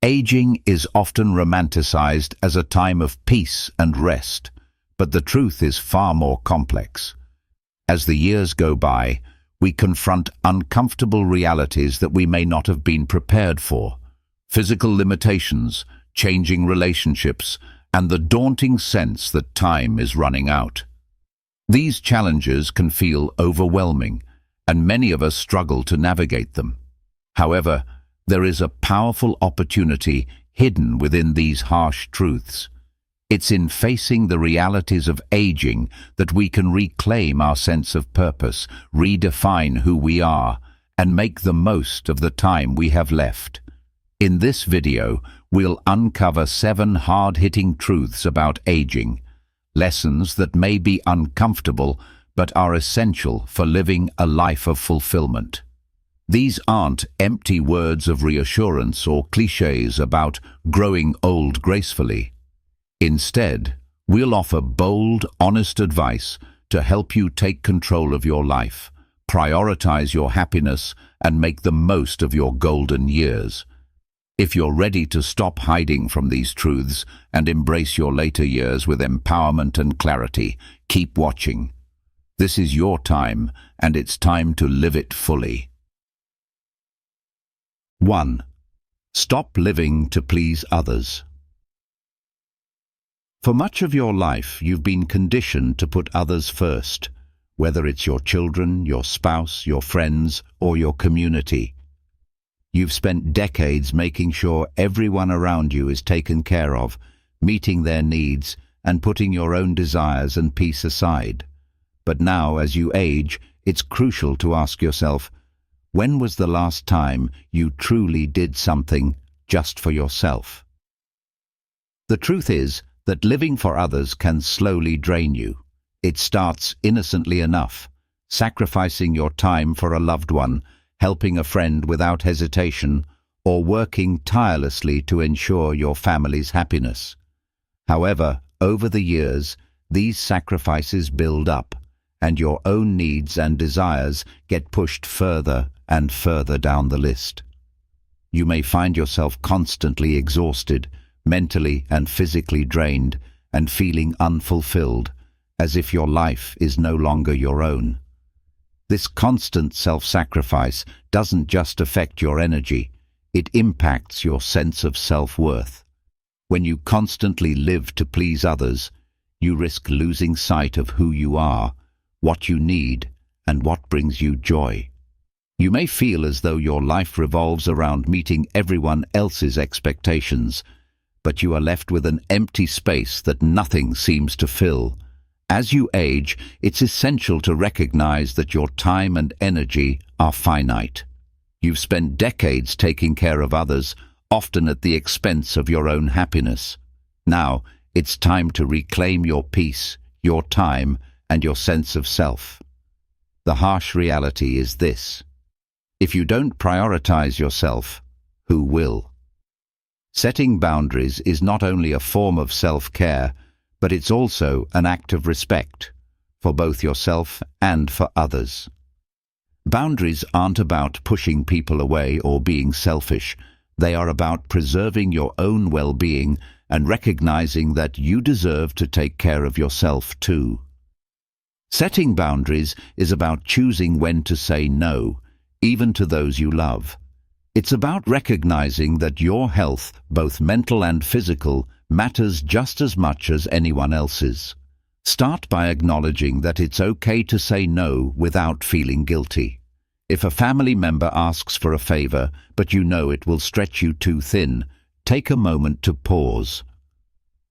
Aging is often romanticized as a time of peace and rest, but the truth is far more complex. As the years go by, we confront uncomfortable realities that we may not have been prepared for. Physical limitations, changing relationships, and the daunting sense that time is running out. These challenges can feel overwhelming, and many of us struggle to navigate them. However, there is a powerful opportunity hidden within these harsh truths. It's in facing the realities of aging that we can reclaim our sense of purpose, redefine who we are, and make the most of the time we have left. In this video, we'll uncover 7 hard-hitting truths about aging, lessons that may be uncomfortable but are essential for living a life of fulfillment. These aren't empty words of reassurance or clichés about growing old gracefully. Instead, we'll offer bold, honest advice to help you take control of your life, prioritize your happiness, and make the most of your golden years. If you're ready to stop hiding from these truths and embrace your later years with empowerment and clarity, keep watching. This is your time, and it's time to live it fully. 1. Stop living to please others. For much of your life, you've been conditioned to put others first, whether it's your children, your spouse, your friends, or your community. You've spent decades making sure everyone around you is taken care of, meeting their needs, and putting your own desires and peace aside. But now, as you age, it's crucial to ask yourself, when was the last time you truly did something just for yourself? The truth is that living for others can slowly drain you. It starts innocently enough, sacrificing your time for a loved one, helping a friend without hesitation, or working tirelessly to ensure your family's happiness. However, over the years, these sacrifices build up, and your own needs and desires get pushed further and further down the list. You may find yourself constantly exhausted, mentally and physically drained, and feeling unfulfilled, as if your life is no longer your own. This constant self-sacrifice doesn't just affect your energy, it impacts your sense of self-worth. When you constantly live to please others, you risk losing sight of who you are, what you need, and what brings you joy. You may feel as though your life revolves around meeting everyone else's expectations, but you are left with an empty space that nothing seems to fill. As you age, it's essential to recognize that your time and energy are finite. You've spent decades taking care of others, often at the expense of your own happiness. Now, it's time to reclaim your peace, your time, and your sense of self. The harsh reality is this: if you don't prioritize yourself, who will? Setting boundaries is not only a form of self-care, but it's also an act of respect for both yourself and for others. Boundaries aren't about pushing people away or being selfish. They are about preserving your own well-being and recognizing that you deserve to take care of yourself too. Setting boundaries is about choosing when to say no, even to those you love. It's about recognizing that your health, both mental and physical, matters just as much as anyone else's. Start by acknowledging that it's okay to say no without feeling guilty. If a family member asks for a favor, but you know it will stretch you too thin, take a moment to pause.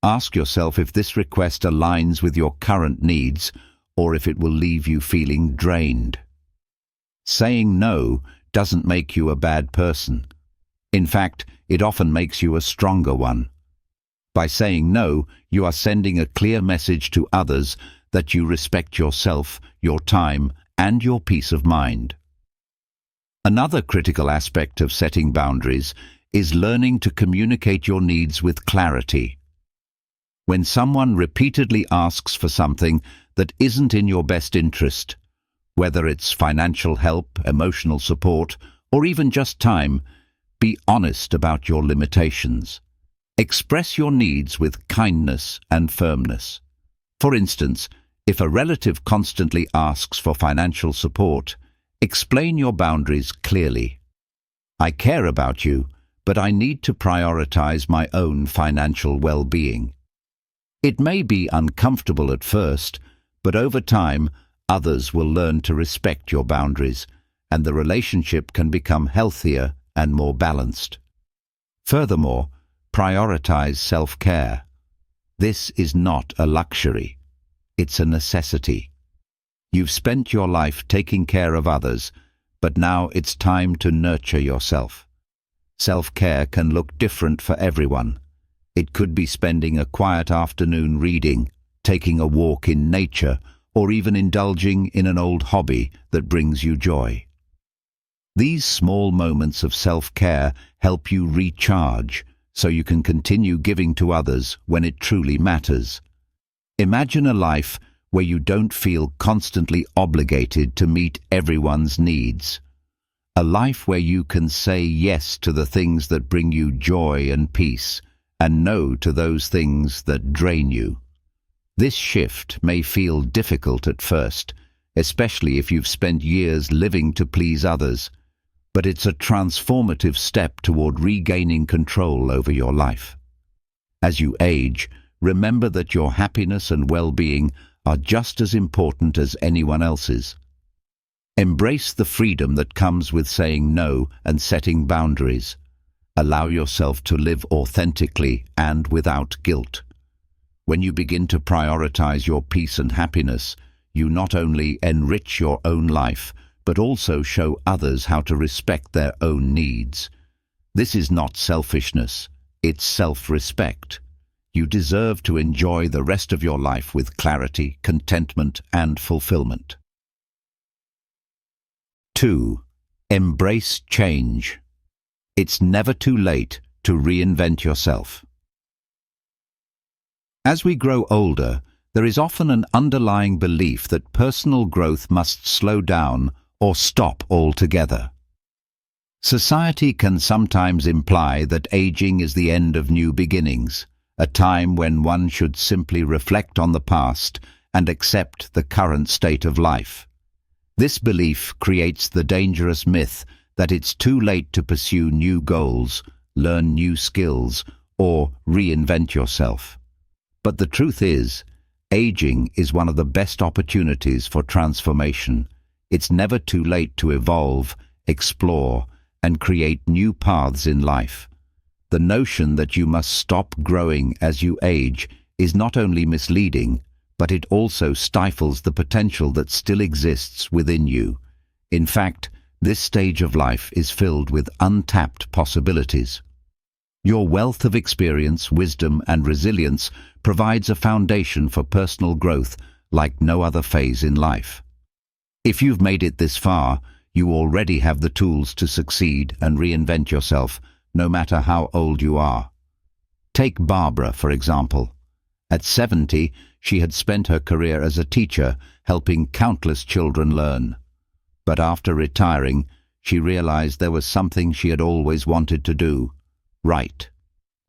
Ask yourself if this request aligns with your current needs or if it will leave you feeling drained. Saying no doesn't make you a bad person. In fact, it often makes you a stronger one. By saying no, you are sending a clear message to others that you respect yourself, your time, and your peace of mind. Another critical aspect of setting boundaries is learning to communicate your needs with clarity. When someone repeatedly asks for something that isn't in your best interest, whether it's financial help, emotional support, or even just time, Be honest about your limitations. Express your needs with kindness and firmness. For instance, if a relative constantly asks for financial support, explain your boundaries clearly. I care about you, but I need to prioritize my own financial well-being. It may be uncomfortable at first, but over time, others will learn to respect your boundaries, and the relationship can become healthier and more balanced. Furthermore, prioritize self-care. This is not a luxury. It's a necessity. You've spent your life taking care of others, but now it's time to nurture yourself. Self-care can look different for everyone. It could be spending a quiet afternoon reading, taking a walk in nature, or even indulging in an old hobby that brings you joy. These small moments of self-care help you recharge, so you can continue giving to others when it truly matters. Imagine a life where you don't feel constantly obligated to meet everyone's needs. A life where you can say yes to the things that bring you joy and peace, and no to those things that drain you. This shift may feel difficult at first, especially if you've spent years living to please others, but it's a transformative step toward regaining control over your life. As you age, remember that your happiness and well-being are just as important as anyone else's. Embrace the freedom that comes with saying no and setting boundaries. Allow yourself to live authentically and without guilt. When you begin to prioritize your peace and happiness, you not only enrich your own life, but also show others how to respect their own needs. This is not selfishness, it's self-respect. You deserve to enjoy the rest of your life with clarity, contentment, and fulfillment. 2. Embrace change. It's never too late to reinvent yourself. As we grow older, there is often an underlying belief that personal growth must slow down or stop altogether. Society can sometimes imply that aging is the end of new beginnings, a time when one should simply reflect on the past and accept the current state of life. This belief creates the dangerous myth that it's too late to pursue new goals, learn new skills, or reinvent yourself. But the truth is, aging is one of the best opportunities for transformation. It's never too late to evolve, explore, and create new paths in life. The notion that you must stop growing as you age is not only misleading, but it also stifles the potential that still exists within you. In fact, this stage of life is filled with untapped possibilities. Your wealth of experience, wisdom, and resilience provides a foundation for personal growth like no other phase in life. If you've made it this far, you already have the tools to succeed and reinvent yourself, no matter how old you are. Take Barbara, for example. At 70, she had spent her career as a teacher, helping countless children learn. But after retiring, she realized there was something she had always wanted to do: write.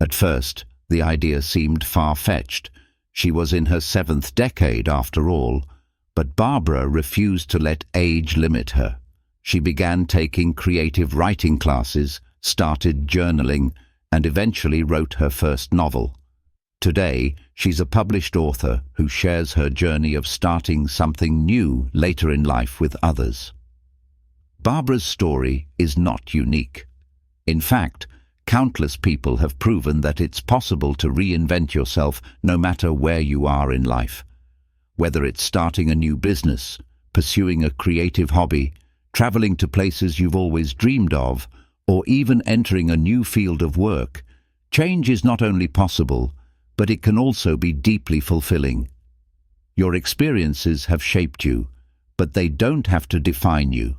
At first, the idea seemed far-fetched. She was in her 7th decade, after all. But Barbara refused to let age limit her. She began taking creative writing classes, started journaling, and eventually wrote her first novel. Today, she's a published author who shares her journey of starting something new later in life with others. Barbara's story is not unique. In fact, countless people have proven that it's possible to reinvent yourself no matter where you are in life. Whether it's starting a new business, pursuing a creative hobby, traveling to places you've always dreamed of, or even entering a new field of work, change is not only possible, but it can also be deeply fulfilling. Your experiences have shaped you, but they don't have to define you.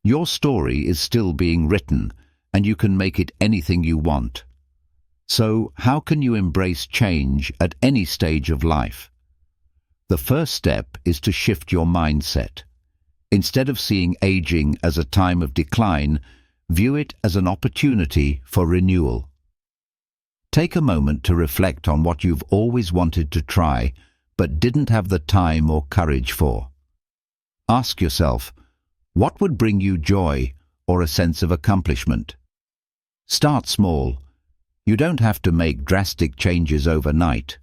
Your story is still being written, and you can make it anything you want. So, how can you embrace change at any stage of life? The first step is to shift your mindset. Instead of seeing aging as a time of decline, View it as an opportunity for renewal. Take a moment to reflect on what you've always wanted to try, but didn't have the time or courage for. Ask yourself, what would bring you joy or a sense of accomplishment? Start small. You don't have to make drastic changes overnight.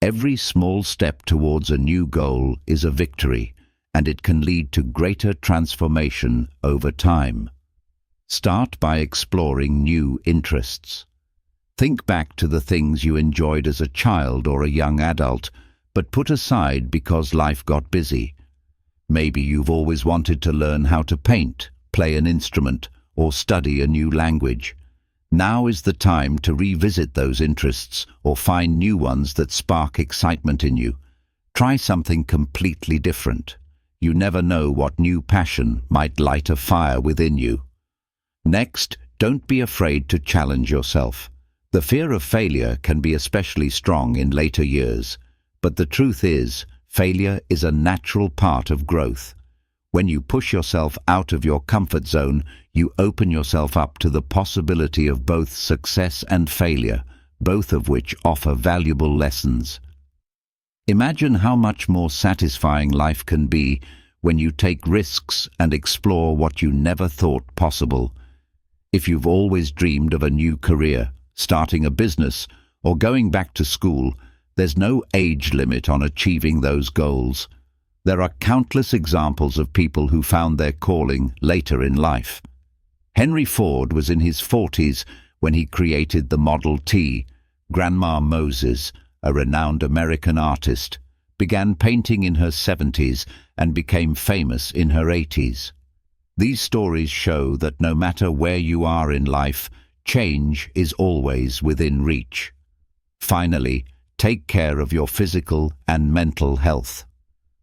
Every small step towards a new goal is a victory, and it can lead to greater transformation over time. Start by exploring new interests. Think back to the things you enjoyed as a child or a young adult, but put aside because life got busy. Maybe you've always wanted to learn how to paint, play an instrument, or study a new language. Now is the time to revisit those interests or find new ones that spark excitement in you. Try something completely different. You never know what new passion might light a fire within you. Next, don't be afraid to challenge yourself. The fear of failure can be especially strong in later years, but the truth is, failure is a natural part of growth. When you push yourself out of your comfort zone, you open yourself up to the possibility of both success and failure, both of which offer valuable lessons. Imagine how much more satisfying life can be when you take risks and explore what you never thought possible. If you've always dreamed of a new career, starting a business, or going back to school, there's no age limit on achieving those goals. There are countless examples of people who found their calling later in life. Henry Ford was in his 40s when he created the Model T. Grandma Moses, a renowned American artist, began painting in her 70s and became famous in her 80s. These stories show that no matter where you are in life, change is always within reach. Finally, take care of your physical and mental health.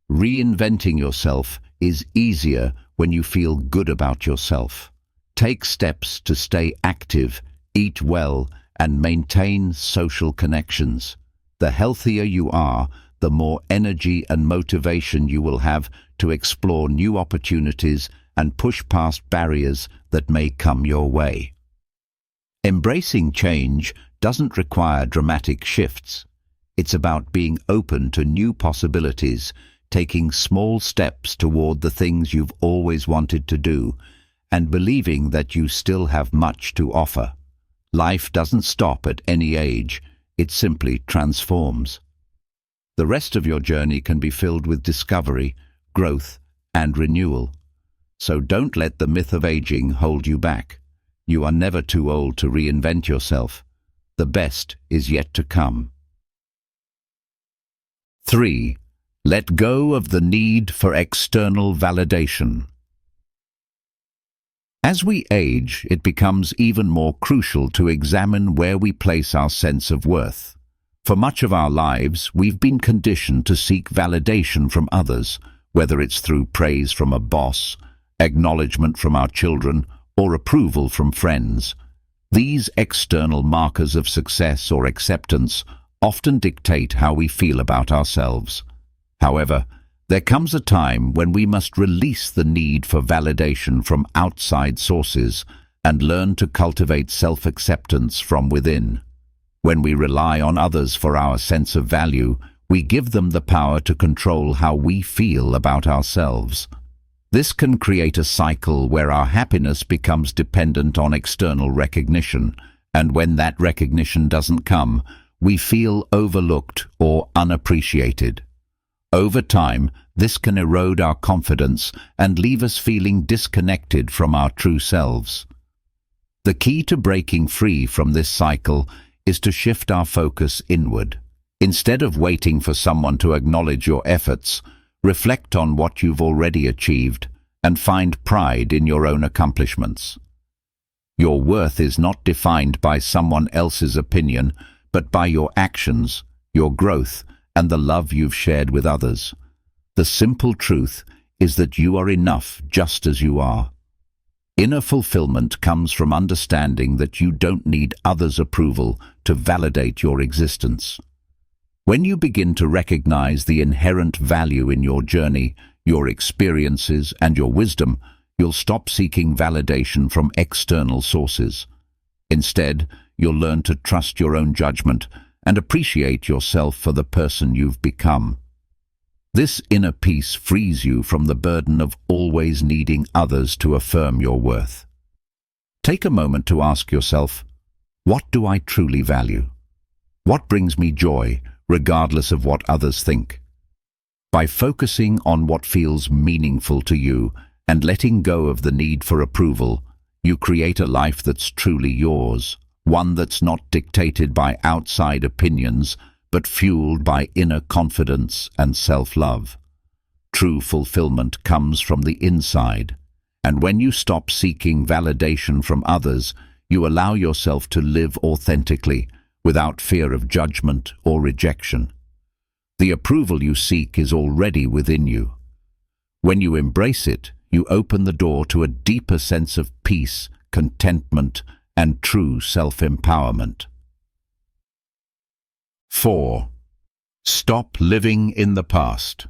Reinventing yourself is easier when you feel good about yourself. Take steps to stay active, eat well, and maintain social connections. The healthier you are, the more energy and motivation you will have to explore new opportunities and push past barriers that may come your way. Embracing change doesn't require dramatic shifts. It's about being open to new possibilities, taking small steps toward the things you've always wanted to do, and believing that you still have much to offer. Life doesn't stop at any age, it simply transforms. The rest of your journey can be filled with discovery, growth, and renewal. So don't let the myth of aging hold you back. You are never too old to reinvent yourself. The best is yet to come. 3. Let go of the need for external validation. As we age, it becomes even more crucial to examine where we place our sense of worth. For much of our lives, we've been conditioned to seek validation from others, whether it's through praise from a boss, acknowledgement from our children, or approval from friends. These external markers of success or acceptance often dictate how we feel about ourselves. However, there comes a time when we must release the need for validation from outside sources and learn to cultivate self-acceptance from within. When we rely on others for our sense of value, we give them the power to control how we feel about ourselves. This can create a cycle where our happiness becomes dependent on external recognition, and when that recognition doesn't come, we feel overlooked or unappreciated. Over time, this can erode our confidence and leave us feeling disconnected from our true selves. The key to breaking free from this cycle is to shift our focus inward. Instead of waiting for someone to acknowledge your efforts, reflect on what you've already achieved and find pride in your own accomplishments. Your worth is not defined by someone else's opinion, but by your actions, your growth, and the love you've shared with others. The simple truth is that you are enough just as you are. Inner fulfillment comes from understanding that you don't need others' approval to validate your existence. When you begin to recognize the inherent value in your journey, your experiences, and your wisdom, You'll stop seeking validation from external sources. Instead, you'll learn to trust your own judgment and appreciate yourself for the person you've become. This inner peace frees you from the burden of always needing others to affirm your worth. Take a moment to ask yourself, what do I truly value? What brings me joy, regardless of what others think? By focusing on what feels meaningful to you and letting go of the need for approval, you create a life that's truly yours, one that's not dictated by outside opinions, but fueled by inner confidence and self-love. True fulfillment comes from the inside, and when you stop seeking validation from others, you allow yourself to live authentically, without fear of judgment or rejection. The approval you seek is already within you. When you embrace it, you open the door to a deeper sense of peace, contentment, and true self-empowerment. 4. Stop living in the past.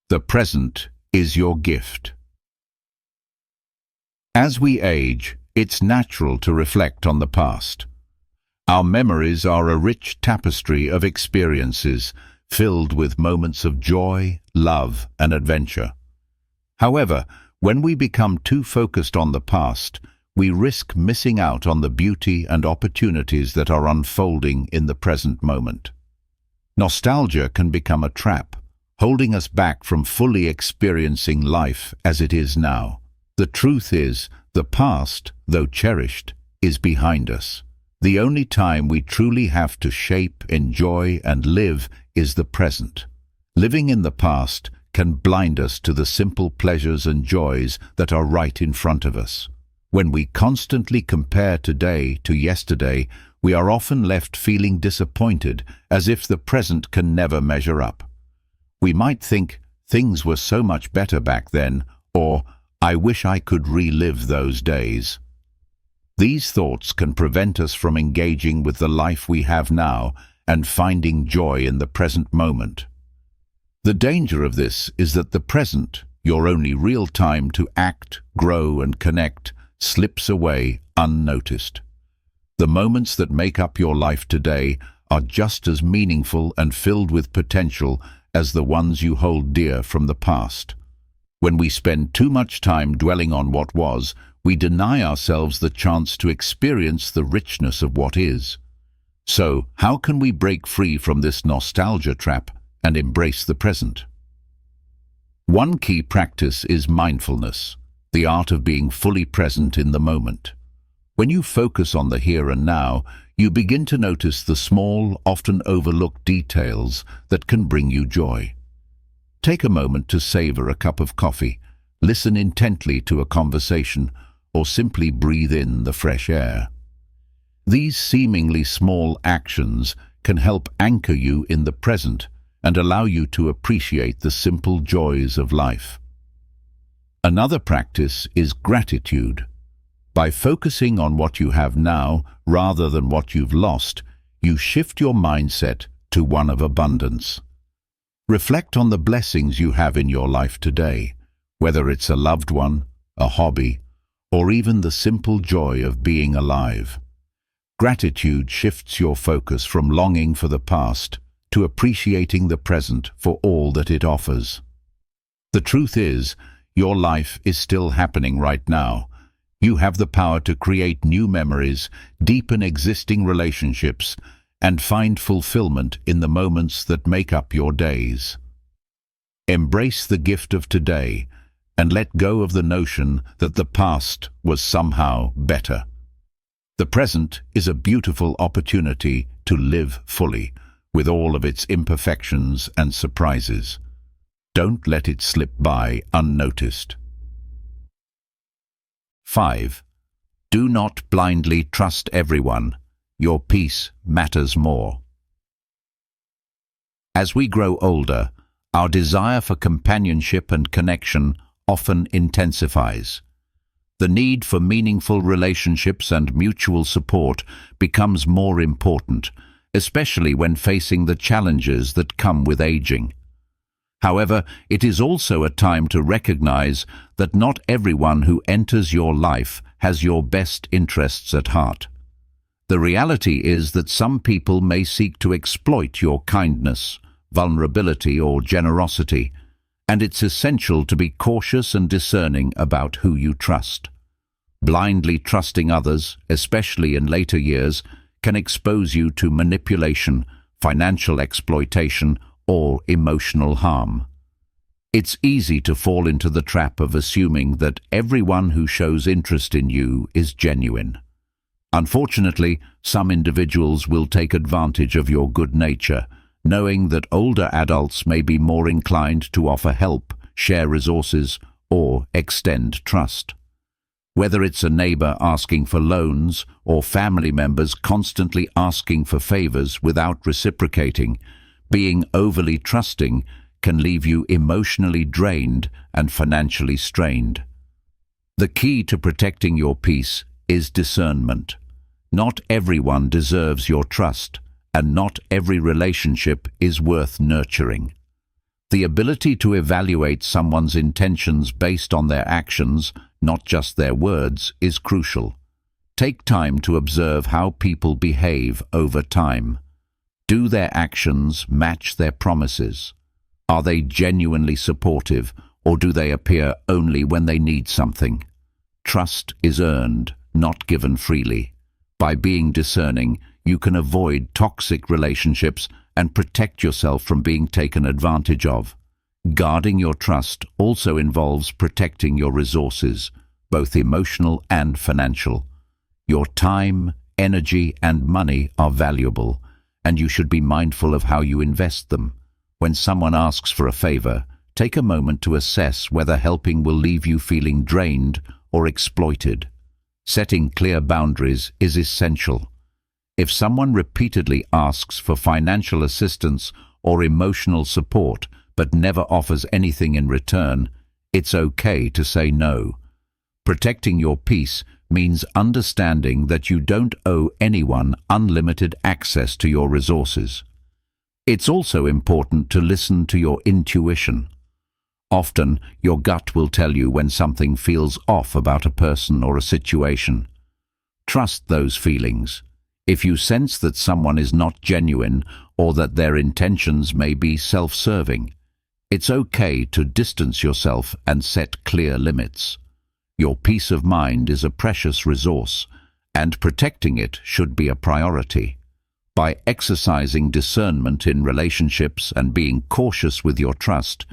The present is your gift. As we age, it's natural to reflect on the past. Our memories are a rich tapestry of experiences filled with moments of joy, love, and adventure. However, when we become too focused on the past, we risk missing out on the beauty and opportunities that are unfolding in the present moment. Nostalgia can become a trap, holding us back from fully experiencing life as it is now. The truth is, the past, though cherished, is behind us. The only time we truly have to shape, enjoy, and live is the present. Living in the past can blind us to the simple pleasures and joys that are right in front of us. When we constantly compare today to yesterday, we are often left feeling disappointed, as if the present can never measure up. We might think, things were so much better back then, or I wish I could relive those days. These thoughts can prevent us from engaging with the life we have now and finding joy in the present moment. The danger of this is that the present, your only real time to act, grow, and connect, slips away unnoticed. The moments that make up your life today are just as meaningful and filled with potential as the ones you hold dear from the past. When we spend too much time dwelling on what was, we deny ourselves the chance to experience the richness of what is. So, how can we break free from this nostalgia trap and embrace the present? One key practice is mindfulness, the art of being fully present in the moment. When you focus on the here and now, you begin to notice the small, often overlooked details that can bring you joy. Take a moment to savor a cup of coffee, listen intently to a conversation, or simply breathe in the fresh air. These seemingly small actions can help anchor you in the present and allow you to appreciate the simple joys of life. Another practice is gratitude. By focusing on what you have now rather than what you've lost, you shift your mindset to one of abundance. Reflect on the blessings you have in your life today, whether it's a loved one, a hobby, or even the simple joy of being alive. Gratitude shifts your focus from longing for the past to appreciating the present for all that it offers. The truth is, your life is still happening right now. You have the power to create new memories, deepen existing relationships, and find fulfillment in the moments that make up your days. Embrace the gift of today and let go of the notion that the past was somehow better. The present is a beautiful opportunity to live fully, with all of its imperfections and surprises. Don't let it slip by unnoticed. 5. Do not blindly trust everyone. Your peace matters more. As we grow older, our desire for companionship and connection often intensifies. The need for meaningful relationships and mutual support becomes more important, especially when facing the challenges that come with aging. However, it is also a time to recognize that not everyone who enters your life has your best interests at heart. The reality is that some people may seek to exploit your kindness, vulnerability, or generosity, and it's essential to be cautious and discerning about who you trust. Blindly trusting others, especially in later years, can expose you to manipulation, financial exploitation, or emotional harm. It's easy to fall into the trap of assuming that everyone who shows interest in you is genuine. Unfortunately, some individuals will take advantage of your good nature, knowing that older adults may be more inclined to offer help, share resources, or extend trust. Whether it's a neighbor asking for loans or family members constantly asking for favors without reciprocating, being overly trusting can leave you emotionally drained and financially strained. The key to protecting your peace is discernment. Not everyone deserves your trust, and not every relationship is worth nurturing. The ability to evaluate someone's intentions based on their actions, not just their words, is crucial. Take time to observe how people behave over time. Do their actions match their promises? Are they genuinely supportive, or do they appear only when they need something? Trust is earned, not given freely. By being discerning, you can avoid toxic relationships and protect yourself from being taken advantage of. Guarding your trust also involves protecting your resources, both emotional and financial. Your time, energy, and money are valuable, and you should be mindful of how you invest them. When someone asks for a favor, take a moment to assess whether helping will leave you feeling drained or exploited. Setting clear boundaries is essential. If someone repeatedly asks for financial assistance or emotional support but never offers anything in return, it's okay to say no. Protecting your peace means understanding that you don't owe anyone unlimited access to your resources. It's also important to listen to your intuition. Often, your gut will tell you when something feels off about a person or a situation. Trust those feelings. If you sense that someone is not genuine or that their intentions may be self-serving, it's okay to distance yourself and set clear limits. Your peace of mind is a precious resource, and protecting it should be a priority. By exercising discernment in relationships and being cautious with your trust,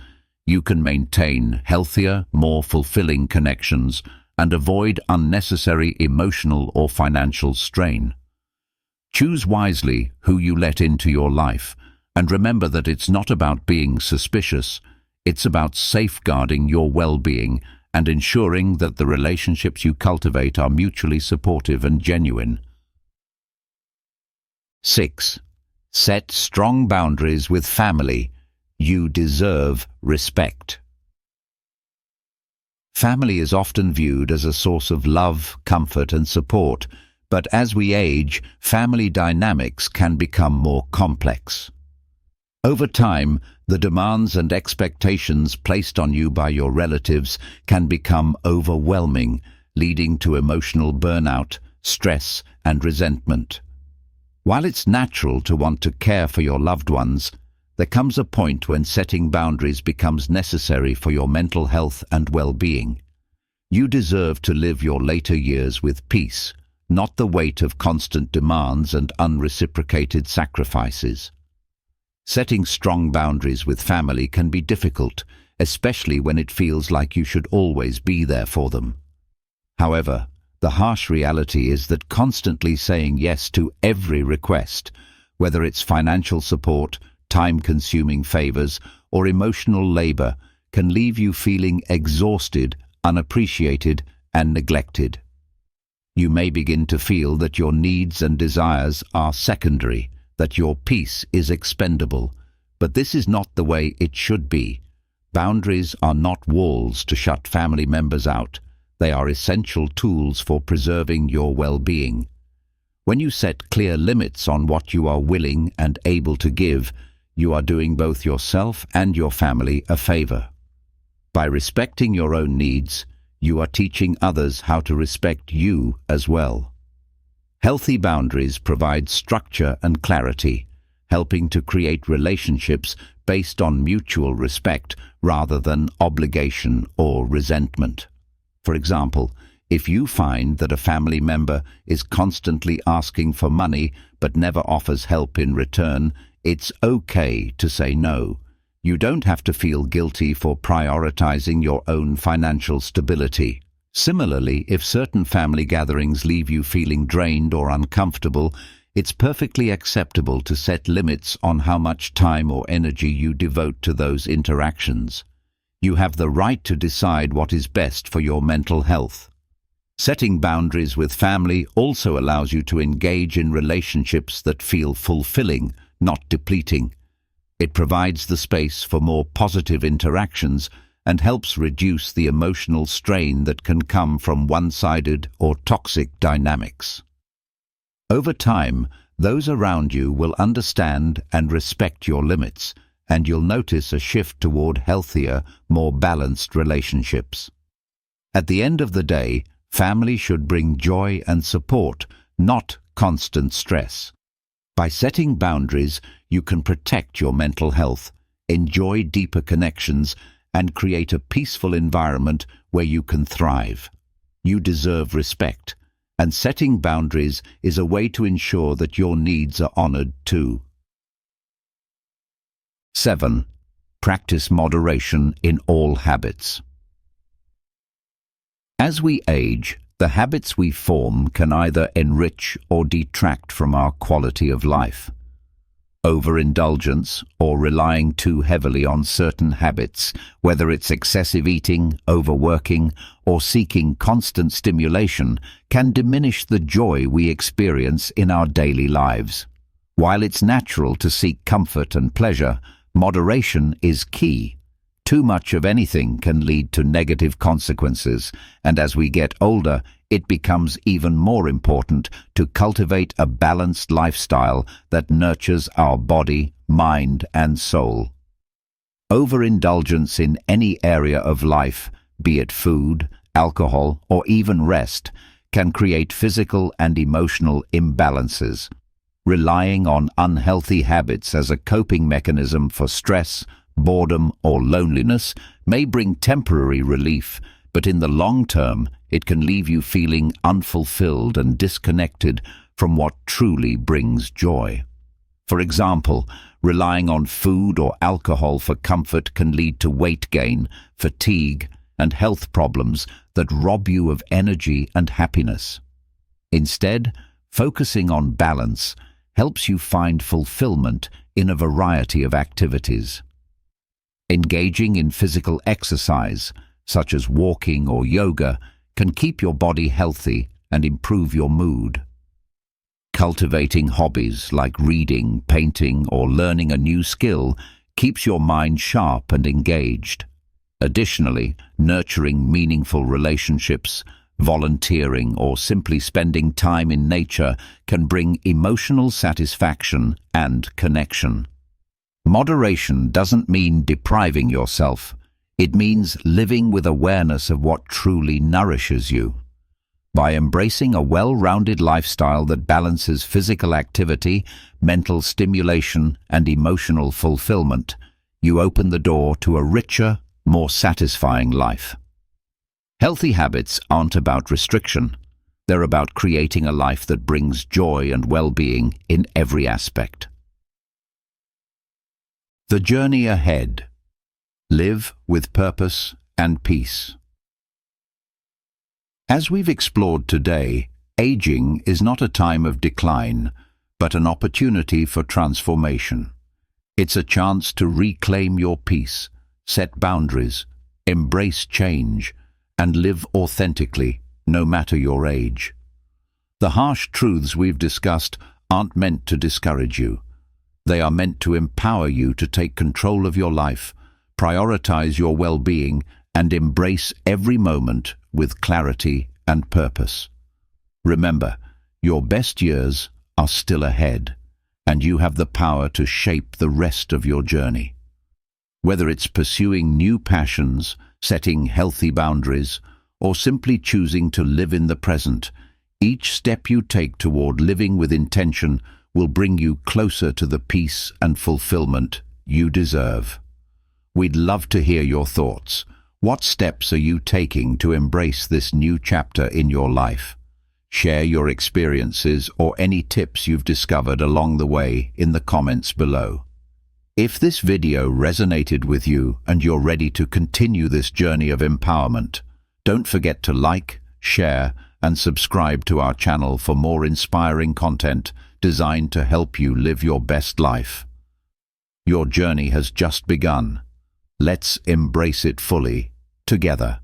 you can maintain healthier, more fulfilling connections and avoid unnecessary emotional or financial strain. Choose wisely who you let into your life, and remember that it's not about being suspicious, it's about safeguarding your well-being and ensuring that the relationships you cultivate are mutually supportive and genuine. 6. Set strong boundaries with family. You deserve respect. Family is often viewed as a source of love, comfort, and support, but as we age, family dynamics can become more complex. Over time, the demands and expectations placed on you by your relatives can become overwhelming, leading to emotional burnout, stress, and resentment. While it's natural to want to care for your loved ones, there comes a point when setting boundaries becomes necessary for your mental health and well-being. You deserve to live your later years with peace, not the weight of constant demands and unreciprocated sacrifices. Setting strong boundaries with family can be difficult, especially when it feels like you should always be there for them. However, the harsh reality is that constantly saying yes to every request, whether it's financial support, time-consuming favors, or emotional labor, can leave you feeling exhausted, unappreciated, and neglected. You may begin to feel that your needs and desires are secondary, that your peace is expendable, but this is not the way it should be. Boundaries are not walls to shut family members out. They are essential tools for preserving your well-being. When you set clear limits on what you are willing and able to give, you are doing both yourself and your family a favor. By respecting your own needs, you are teaching others how to respect you as well. Healthy boundaries provide structure and clarity, helping to create relationships based on mutual respect rather than obligation or resentment. For example, if you find that a family member is constantly asking for money but never offers help in return, it's okay to say no. You don't have to feel guilty for prioritizing your own financial stability. Similarly, if certain family gatherings leave you feeling drained or uncomfortable, it's perfectly acceptable to set limits on how much time or energy you devote to those interactions. You have the right to decide what is best for your mental health. Setting boundaries with family also allows you to engage in relationships that feel fulfilling, not depleting. It provides the space for more positive interactions and helps reduce the emotional strain that can come from one-sided or toxic dynamics. Over time, those around you will understand and respect your limits, and you'll notice a shift toward healthier, more balanced relationships. At the end of the day, family should bring joy and support, not constant stress. By setting boundaries, you can protect your mental health, enjoy deeper connections, and create a peaceful environment where you can thrive. You deserve respect, and setting boundaries is a way to ensure that your needs are honored too. 7. Practice moderation in all habits. As we age, the habits we form can either enrich or detract from our quality of life. Overindulgence or relying too heavily on certain habits, whether it's excessive eating, overworking, or seeking constant stimulation, can diminish the joy we experience in our daily lives. While it's natural to seek comfort and pleasure, moderation is key. Too much of anything can lead to negative consequences, and as we get older, it becomes even more important to cultivate a balanced lifestyle that nurtures our body, mind, and soul. Overindulgence in any area of life, be it food, alcohol, or even rest, can create physical and emotional imbalances. Relying on unhealthy habits as a coping mechanism for stress, boredom, or loneliness may bring temporary relief, but in the long term, it can leave you feeling unfulfilled and disconnected from what truly brings joy. For example, relying on food or alcohol for comfort can lead to weight gain, fatigue, and health problems that rob you of energy and happiness. Instead, focusing on balance helps you find fulfillment in a variety of activities. Engaging in physical exercise, such as walking or yoga, can keep your body healthy and improve your mood. Cultivating hobbies like reading, painting, or learning a new skill keeps your mind sharp and engaged. Additionally, nurturing meaningful relationships, volunteering, or simply spending time in nature can bring emotional satisfaction and connection. Moderation doesn't mean depriving yourself. It means living with awareness of what truly nourishes you. By embracing a well-rounded lifestyle that balances physical activity, mental stimulation, and emotional fulfillment, you open the door to a richer, more satisfying life. Healthy habits aren't about restriction. They're about creating a life that brings joy and well-being in every aspect. The journey ahead. Live with purpose and peace. As we've explored today, aging is not a time of decline, but an opportunity for transformation. It's a chance to reclaim your peace, set boundaries, embrace change, and live authentically, no matter your age. The harsh truths we've discussed aren't meant to discourage you. They are meant to empower you to take control of your life, prioritize your well-being, and embrace every moment with clarity and purpose. Remember, your best years are still ahead, and you have the power to shape the rest of your journey. Whether it's pursuing new passions, setting healthy boundaries, or simply choosing to live in the present, each step you take toward living with intention will bring you closer to the peace and fulfillment you deserve. We'd love to hear your thoughts. What steps are you taking to embrace this new chapter in your life? Share your experiences or any tips you've discovered along the way in the comments below. If this video resonated with you and you're ready to continue this journey of empowerment, don't forget to like, share, and subscribe to our channel for more inspiring content designed to help you live your best life. Your journey has just begun. Let's embrace it fully, together.